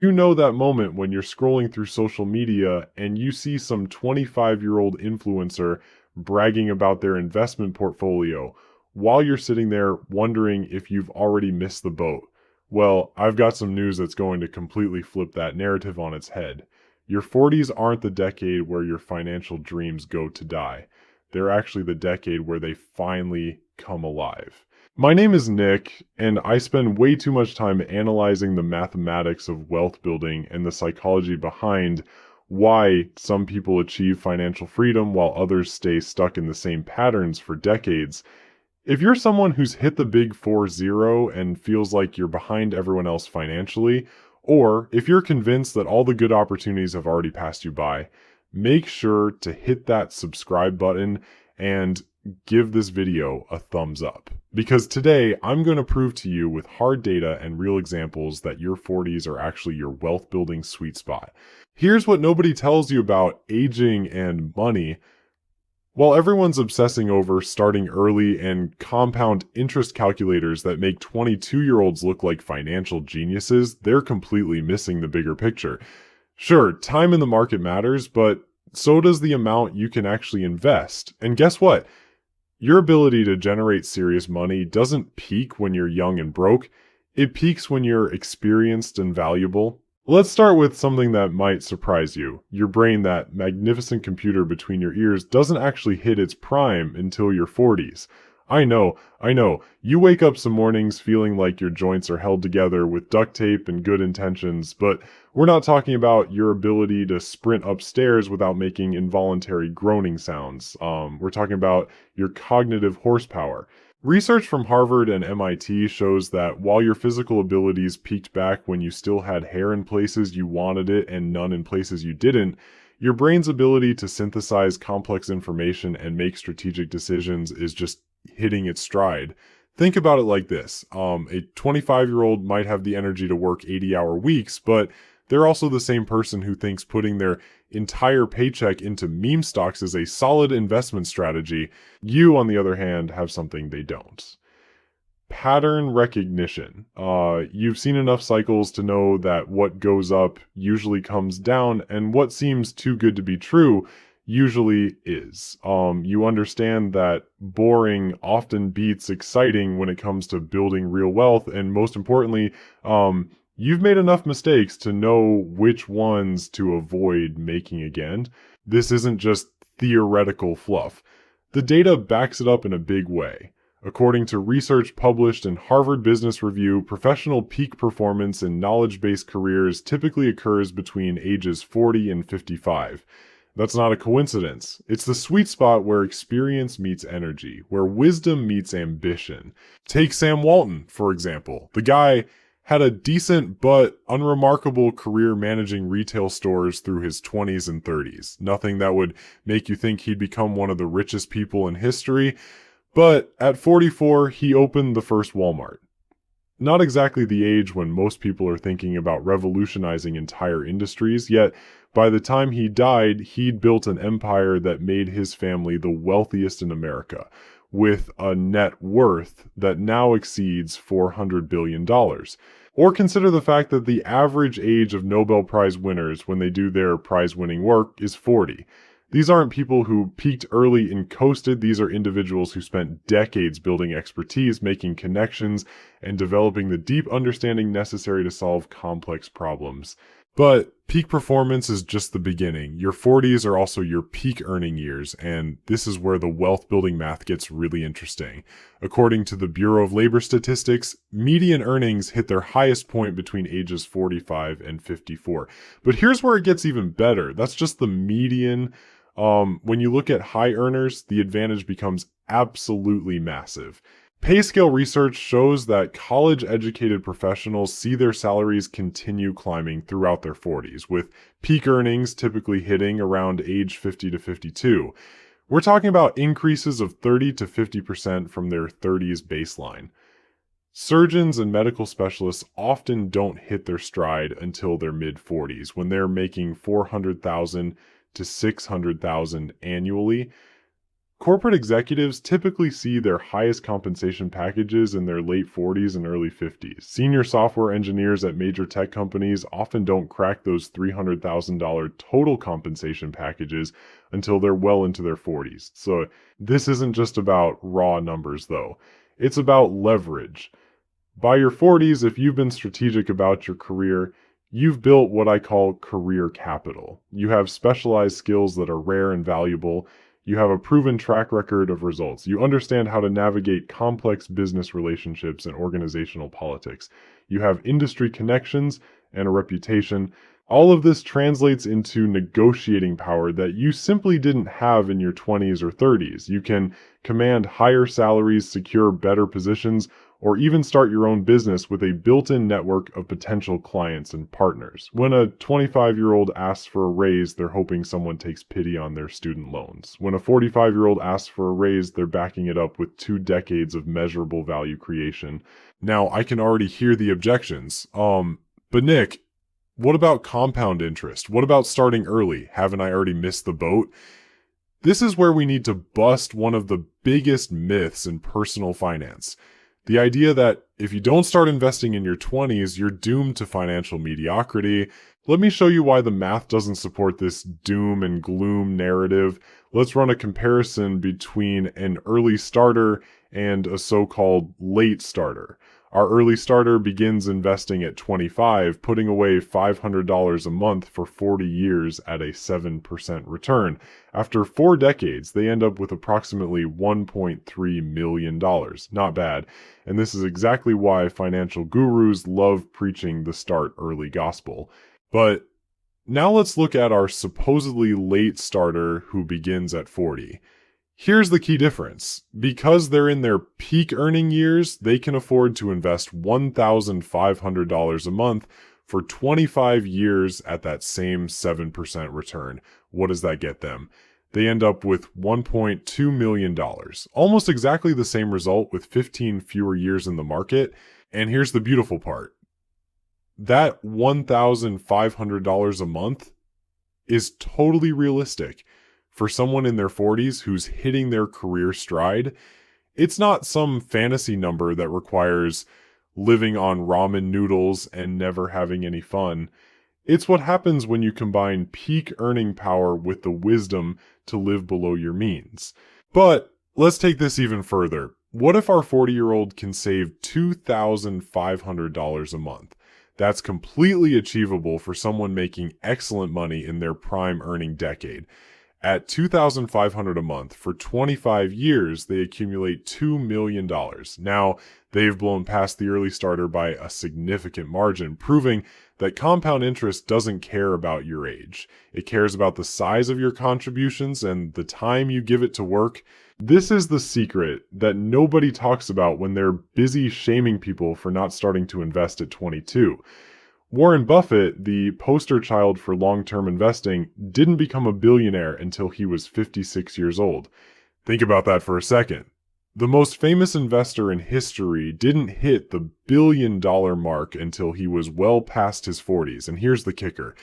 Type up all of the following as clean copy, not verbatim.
You know that moment when you're scrolling through social media and you see some 25-year-old influencer bragging about their investment portfolio while you're sitting there wondering if you've already missed the boat. Well, I've got some news that's going to completely flip that narrative on its head. Your 40s aren't the decade where your financial dreams go to die. They're actually the decade where they finally come alive. My name is Nick, and I spend way too much time analyzing the mathematics of wealth building and the psychology behind why some people achieve financial freedom while others stay stuck in the same patterns for decades. If you're someone who's hit the big 4-0 and feels like you're behind everyone else financially, or if you're convinced that all the good opportunities have already passed you by, make sure to hit that subscribe button and give this video a thumbs up. Because today I'm going to prove to you with hard data and real examples that your 40s are actually your wealth building sweet spot. Here's what nobody tells you about aging and money. While everyone's obsessing over starting early and compound interest calculators that make 22-year-olds look like financial geniuses, they're completely missing the bigger picture. Sure, time in the market matters, but so does the amount you can actually invest. And guess what? Your ability to generate serious money doesn't peak when you're young and broke. It peaks when you're experienced and valuable. Let's start with something that might surprise you. Your brain, that magnificent computer between your ears, doesn't actually hit its prime until your 40s. I know. You wake up some mornings feeling like your joints are held together with duct tape and good intentions, but we're not talking about your ability to sprint upstairs without making involuntary groaning sounds. We're talking about your cognitive horsepower. Research from Harvard and MIT shows that while your physical abilities peaked back when you still had hair in places you wanted it and none in places you didn't, your brain's ability to synthesize complex information and make strategic decisions is just hitting its stride. Think about it like this. A 25-year-old might have the energy to work 80-hour weeks, but they're also the same person who thinks putting their entire paycheck into meme stocks is a solid investment strategy. You, on the other hand, have something they don't. Pattern recognition. You've seen enough cycles to know that what goes up usually comes down, and what seems too good to be true usually is. You understand that boring often beats exciting when it comes to building real wealth, and most importantly, you've made enough mistakes to know which ones to avoid making again. This isn't just theoretical fluff. The data backs it up in a big way. According to research published in Harvard Business Review, professional peak performance in knowledge-based careers typically occurs between ages 40 and 55. That's not a coincidence. It's the sweet spot where experience meets energy, where wisdom meets ambition. Take Sam Walton, for example. The guy had a decent but unremarkable career managing retail stores through his 20s and 30s. Nothing that would make you think he'd become one of the richest people in history, but at 44, he opened the first Walmart. Not exactly the age when most people are thinking about revolutionizing entire industries, yet by the time he died, he'd built an empire that made his family the wealthiest in America, with a net worth that now exceeds $400 billion. Or consider the fact that the average age of Nobel Prize winners when they do their prize-winning work is 40. These aren't people who peaked early and coasted. These are individuals who spent decades building expertise, making connections, and developing the deep understanding necessary to solve complex problems. But peak performance is just the beginning. Your 40s are also your peak earning years, and this is where the wealth building math gets really interesting. According to the Bureau of Labor Statistics, median earnings hit their highest point between ages 45 and 54. But here's where it gets even better. That's just the median. When you look at high earners, the advantage becomes absolutely massive. PayScale research shows that college-educated professionals see their salaries continue climbing throughout their 40s, with peak earnings typically hitting around age 50 to 52. We're talking about increases of 30 to 50% from their 30s baseline. Surgeons and medical specialists often don't hit their stride until their mid-40s, when they're making $400,000 to $600,000 annually. Corporate executives typically see their highest compensation packages in their late 40s and early 50s. Senior software engineers at major tech companies often don't crack those $300,000 total compensation packages until they're well into their 40s. So this isn't just about raw numbers, though. It's about leverage. By your 40s, if you've been strategic about your career, you've built what I call career capital. You have specialized skills that are rare and valuable. You have a proven track record of results. You understand how to navigate complex business relationships and organizational politics. You have industry connections and a reputation. All of this translates into negotiating power that you simply didn't have in your 20s or 30s. You can command higher salaries, secure better positions, or even start your own business with a built-in network of potential clients and partners. When a 25-year-old asks for a raise, they're hoping someone takes pity on their student loans. When a 45-year-old asks for a raise, they're backing it up with 2 decades of measurable value creation. Now, I can already hear the objections. But Nick, what about compound interest? What about starting early? Haven't I already missed the boat? This is where we need to bust one of the biggest myths in personal finance. The idea that if you don't start investing in your 20s, you're doomed to financial mediocrity. Let me show you why the math doesn't support this doom and gloom narrative. Let's run a comparison between an early starter and a so-called late starter. Our early starter begins investing at 25, putting away $500 a month for 40 years at a 7% return. After 4 decades, they end up with approximately $1.3 million. Not bad. And this is exactly why financial gurus love preaching the start early gospel. But now let's look at our supposedly late starter who begins at 40. Here's the key difference. Because they're in their peak earning years, they can afford to invest $1,500 a month for 25 years at that same 7% return. What does that get them? They end up with $1.2 million. Almost exactly the same result with 15 fewer years in the market. And here's the beautiful part. That $1,500 a month is totally realistic. For someone in their 40s who's hitting their career stride, it's not some fantasy number that requires living on ramen noodles and never having any fun. It's what happens when you combine peak earning power with the wisdom to live below your means. But let's take this even further. What if our 40-year-old can save $2,500 a month? That's completely achievable for someone making excellent money in their prime earning decade. At $2,500 a month for 25 years, they accumulate $2 million. Now, they've blown past the early starter by a significant margin, proving that compound interest doesn't care about your age. It cares about the size of your contributions and the time you give it to work. This is the secret that nobody talks about when they're busy shaming people for not starting to invest at 22. Warren Buffett, the poster child for long-term investing, didn't become a billionaire until he was 56 years old. Think about that for a second. The most famous investor in history didn't hit the billion-dollar mark until he was well past his 40s, and here's the kicker.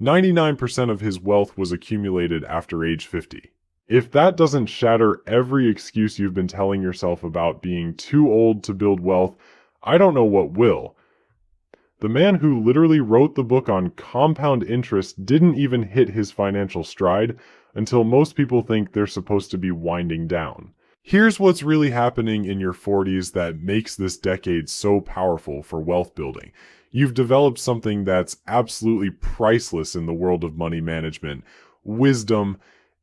99% of his wealth was accumulated after age 50. If that doesn't shatter every excuse you've been telling yourself about being too old to build wealth, I don't know what will. The man who literally wrote the book on compound interest didn't even hit his financial stride until most people think they're supposed to be winding down. Here's what's really happening in your 40s that makes this decade so powerful for wealth building. You've developed something that's absolutely priceless in the world of money management, wisdom.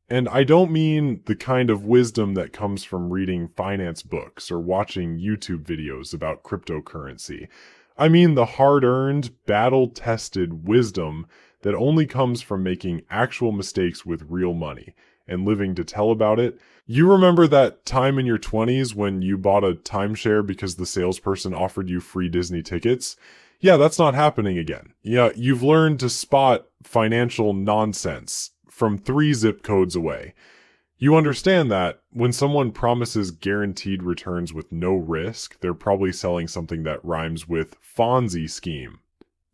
And I don't mean the kind of wisdom that comes from reading finance books or watching YouTube videos about cryptocurrency. I mean the hard-earned, battle-tested wisdom that only comes from making actual mistakes with real money and living to tell about it. You remember that time in your 20s when you bought a timeshare because the salesperson offered you free Disney tickets? Yeah, that's not happening again. Yeah, you've learned to spot financial nonsense from 3 zip codes away. You understand that when someone promises guaranteed returns with no risk, they're probably selling something that rhymes with Fonzie scheme.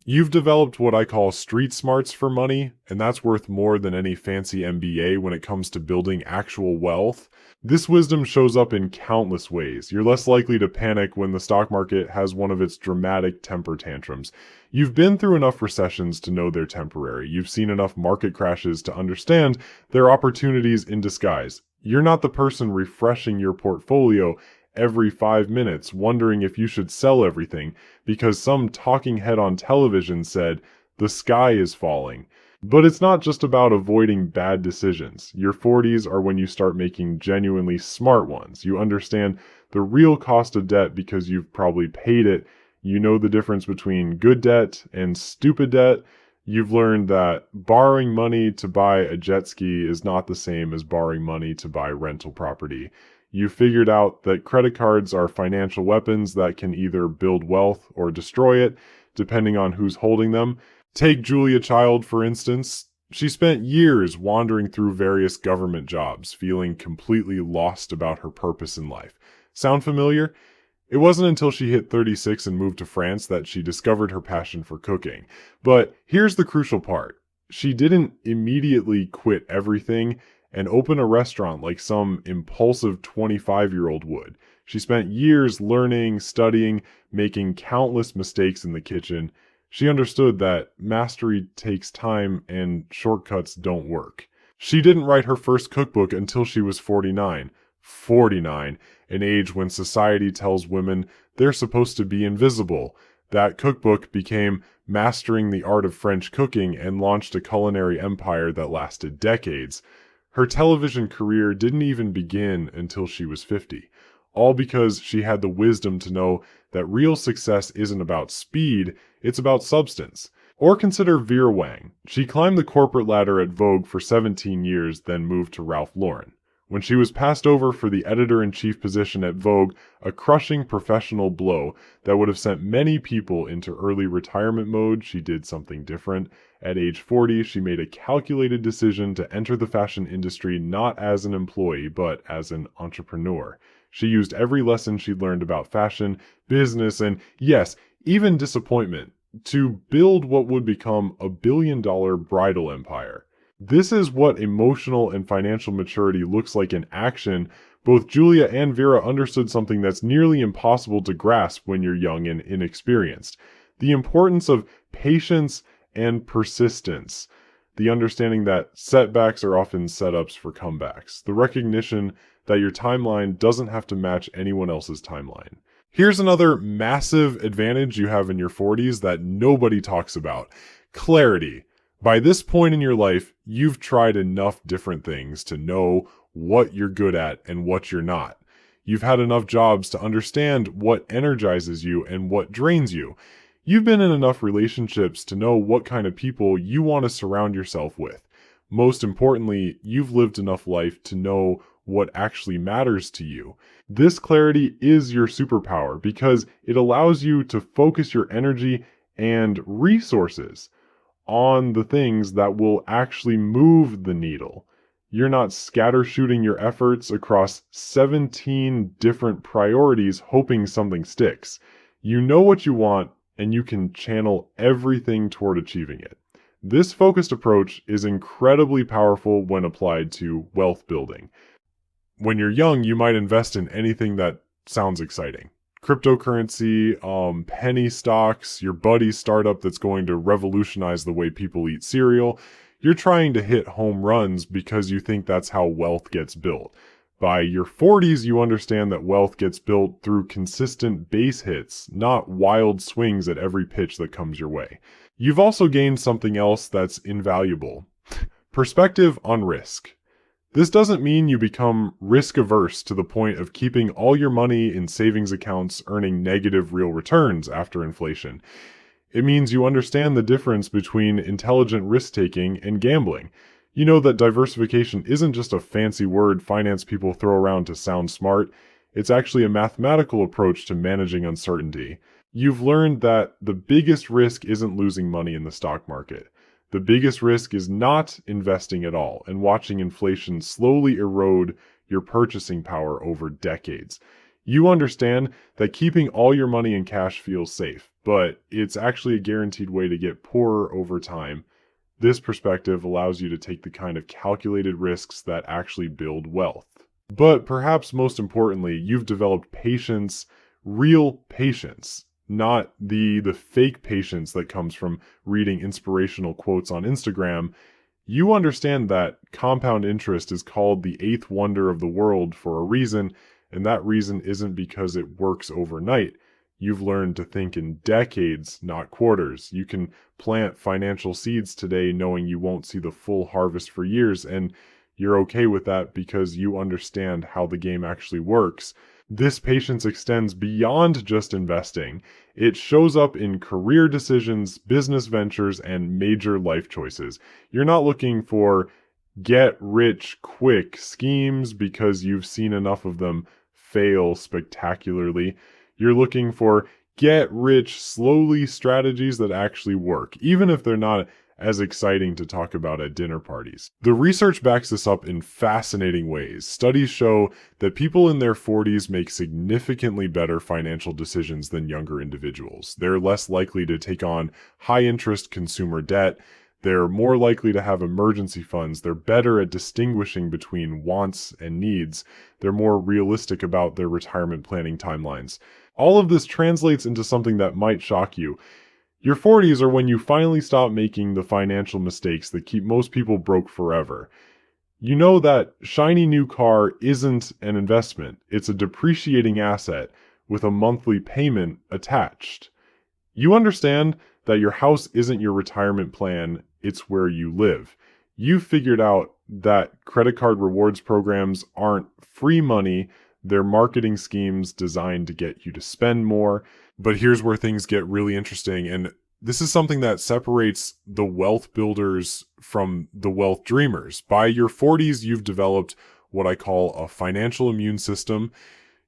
You've developed what I call street smarts for money, and that's worth more than any fancy MBA when it comes to building actual wealth. This wisdom shows up in countless ways. You're less likely to panic when the stock market has one of its dramatic temper tantrums. You've been through enough recessions to know they're temporary. You've seen enough market crashes to understand they're opportunities in disguise. You're not the person refreshing your portfolio every 5 minutes, wondering if you should sell everything because some talking head on television said, the sky is falling. But it's not just about avoiding bad decisions. Your 40s are when you start making genuinely smart ones. You understand the real cost of debt because you've probably paid it. You know the difference between good debt and stupid debt. You've learned that borrowing money to buy a jet ski is not the same as borrowing money to buy rental property. You figured out that credit cards are financial weapons that can either build wealth or destroy it, depending on who's holding them. Take Julia Child, for instance. She spent years wandering through various government jobs, feeling completely lost about her purpose in life. Sound familiar? It wasn't until she hit 36 and moved to France that she discovered her passion for cooking. But here's the crucial part. She didn't immediately quit everything and open a restaurant like some impulsive 25-year-old would. She spent years learning, studying, making countless mistakes in the kitchen. She understood that mastery takes time and shortcuts don't work. She didn't write her first cookbook until she was 49. 49, an age when society tells women they're supposed to be invisible. That cookbook became Mastering the Art of French Cooking and launched a culinary empire that lasted decades. Her television career didn't even begin until she was 50, all because she had the wisdom to know that real success isn't about speed, it's about substance. Or consider Vera Wang. She climbed the corporate ladder at Vogue for 17 years, then moved to Ralph Lauren. When she was passed over for the editor-in-chief position at Vogue, a crushing professional blow that would have sent many people into early retirement mode, she did something different. At age 40, she made a calculated decision to enter the fashion industry not as an employee, but as an entrepreneur. She used every lesson she'd learned about fashion, business, and yes, even disappointment, to build what would become a billion-dollar bridal empire. This is what emotional and financial maturity looks like in action. Both Julia and Vera understood something that's nearly impossible to grasp when you're young and inexperienced. The importance of patience and persistence. The understanding that setbacks are often setups for comebacks. The recognition that your timeline doesn't have to match anyone else's timeline. Here's another massive advantage you have in your 40s that nobody talks about. Clarity. By this point in your life, you've tried enough different things to know what you're good at and what you're not. You've had enough jobs to understand what energizes you and what drains you. You've been in enough relationships to know what kind of people you want to surround yourself with. Most importantly, you've lived enough life to know what actually matters to you. This clarity is your superpower because it allows you to focus your energy and resources on the things that will actually move the needle. You're not scattershooting your efforts across 17 different priorities hoping something sticks. You know what you want and you can channel everything toward achieving it. This focused approach is incredibly powerful when applied to wealth building. When you're young, you might invest in anything that sounds exciting. Cryptocurrency, penny stocks, your buddy's startup that's going to revolutionize the way people eat cereal. You're trying to hit home runs because you think that's how wealth gets built. By your 40s, you understand that wealth gets built through consistent base hits, not wild swings at every pitch that comes your way. You've also gained something else that's invaluable. Perspective on risk. This doesn't mean you become risk-averse to the point of keeping all your money in savings accounts earning negative real returns after inflation. It means you understand the difference between intelligent risk-taking and gambling. You know that diversification isn't just a fancy word finance people throw around to sound smart. It's actually a mathematical approach to managing uncertainty. You've learned that the biggest risk isn't losing money in the stock market. The biggest risk is not investing at all and watching inflation slowly erode your purchasing power over decades. You understand that keeping all your money in cash feels safe, but it's actually a guaranteed way to get poorer over time. This perspective allows you to take the kind of calculated risks that actually build wealth. But perhaps most importantly, you've developed patience, real patience, not the fake patience that comes from reading inspirational quotes on Instagram. You understand that compound interest is called the eighth wonder of the world for a reason, and that reason isn't because it works overnight. You've learned to think in decades, not quarters. You can plant financial seeds today knowing you won't see the full harvest for years, and you're okay with that because you understand how the game actually works. This patience extends beyond just investing. It shows up in career decisions, business ventures, and major life choices. You're not looking for get rich quick schemes because you've seen enough of them fail spectacularly. You're looking for get rich slowly strategies that actually work, even if they're not as exciting to talk about at dinner parties. The research backs this up in fascinating ways. Studies show that people in their 40s make significantly better financial decisions than younger individuals. They're less likely to take on high-interest consumer debt. They're more likely to have emergency funds. They're better at distinguishing between wants and needs. They're more realistic about their retirement planning timelines. All of this translates into something that might shock you. Your 40s are when you finally stop making the financial mistakes that keep most people broke forever. You know that shiny new car isn't an investment. It's a depreciating asset with a monthly payment attached. You understand that your house isn't your retirement plan, it's where you live. You've figured out that credit card rewards programs aren't free money, they're marketing schemes designed to get you to spend more. But here's where things get really interesting, and this is something that separates the wealth builders from the wealth dreamers. By your 40s, you've developed what I call a financial immune system.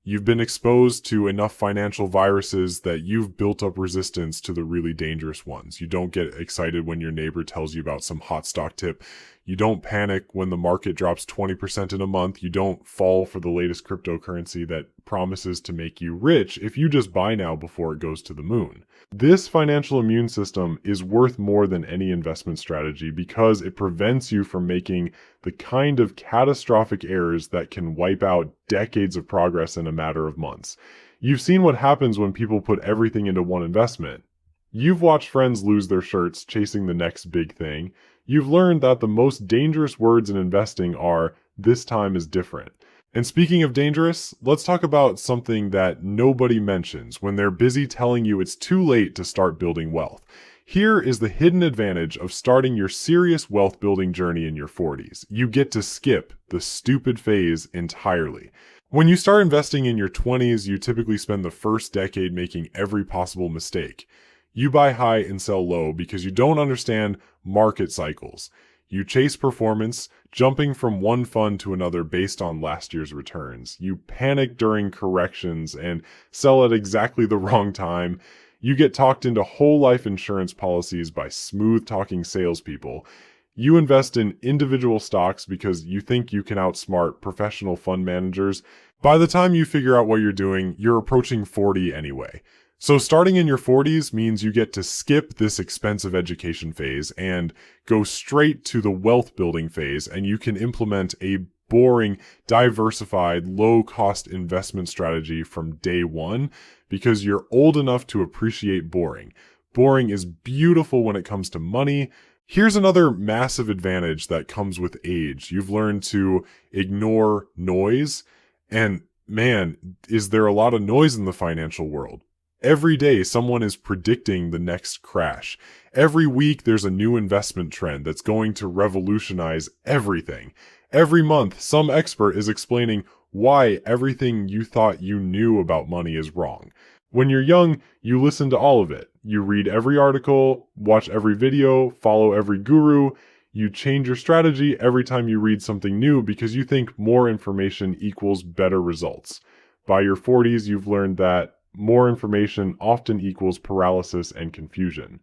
You've been exposed to enough financial viruses that you've built up resistance to the really dangerous ones. You don't get excited when your neighbor tells you about some hot stock tip. You don't panic when the market drops 20% in a month. You don't fall for the latest cryptocurrency that promises to make you rich if you just buy now before it goes to the moon. This financial immune system is worth more than any investment strategy because it prevents you from making the kind of catastrophic errors that can wipe out decades of progress in a matter of months. You've seen what happens when people put everything into one investment. You've watched friends lose their shirts chasing the next big thing. You've learned that the most dangerous words in investing are, "This time is different." And speaking of dangerous, let's talk about something that nobody mentions when they're busy telling you it's too late to start building wealth. Here is the hidden advantage of starting your serious wealth building journey in your 40s. You get to skip the stupid phase entirely. When you start investing in your 20s, you typically spend the first decade making every possible mistake. You buy high and sell low because you don't understand market cycles. You chase performance, jumping from one fund to another based on last year's returns. You panic during corrections and sell at exactly the wrong time. You get talked into whole life insurance policies by smooth-talking salespeople. You invest in individual stocks because you think you can outsmart professional fund managers. By the time you figure out what you're doing, you're approaching 40 anyway. So starting in your 40s means you get to skip this expensive education phase and go straight to the wealth building phase, and you can implement a boring, diversified, low-cost investment strategy from day one because you're old enough to appreciate boring. Boring is beautiful when it comes to money. Here's another massive advantage that comes with age. You've learned to ignore noise, and man, is there a lot of noise in the financial world. Every day, someone is predicting the next crash. Every week, there's a new investment trend that's going to revolutionize everything. Every month, some expert is explaining why everything you thought you knew about money is wrong. When you're young, you listen to all of it. You read every article, watch every video, follow every guru. You change your strategy every time you read something new because you think more information equals better results. By your 40s, you've learned that more information often equals paralysis and confusion.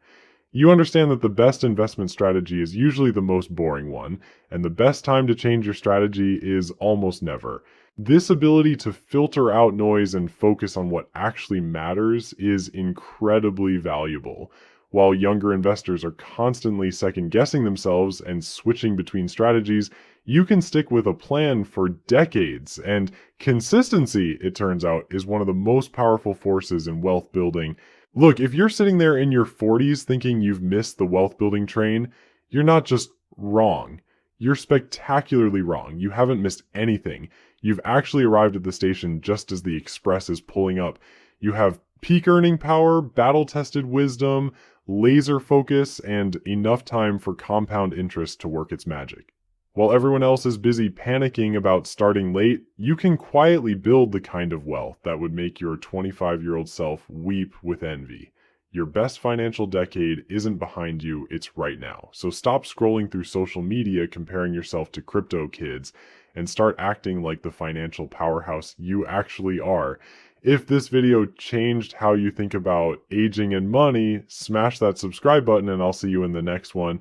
You understand that the best investment strategy is usually the most boring one, and the best time to change your strategy is almost never. This ability to filter out noise and focus on what actually matters is incredibly valuable. While younger investors are constantly second guessing themselves and switching between strategies, you can stick with a plan for decades. And consistency, it turns out, is one of the most powerful forces in wealth building. Look, if you're sitting there in your 40s thinking you've missed the wealth building train, you're not just wrong. You're spectacularly wrong. You haven't missed anything. You've actually arrived at the station just as the express is pulling up. You have peak earning power, battle-tested wisdom, laser focus, and enough time for compound interest to work its magic. While everyone else is busy panicking about starting late, you can quietly build the kind of wealth that would make your 25-year-old self weep with envy. Your best financial decade isn't behind you, it's right now. So stop scrolling through social media comparing yourself to crypto kids and start acting like the financial powerhouse you actually are. If this video changed how you think about aging and money, smash that subscribe button and I'll see you in the next one.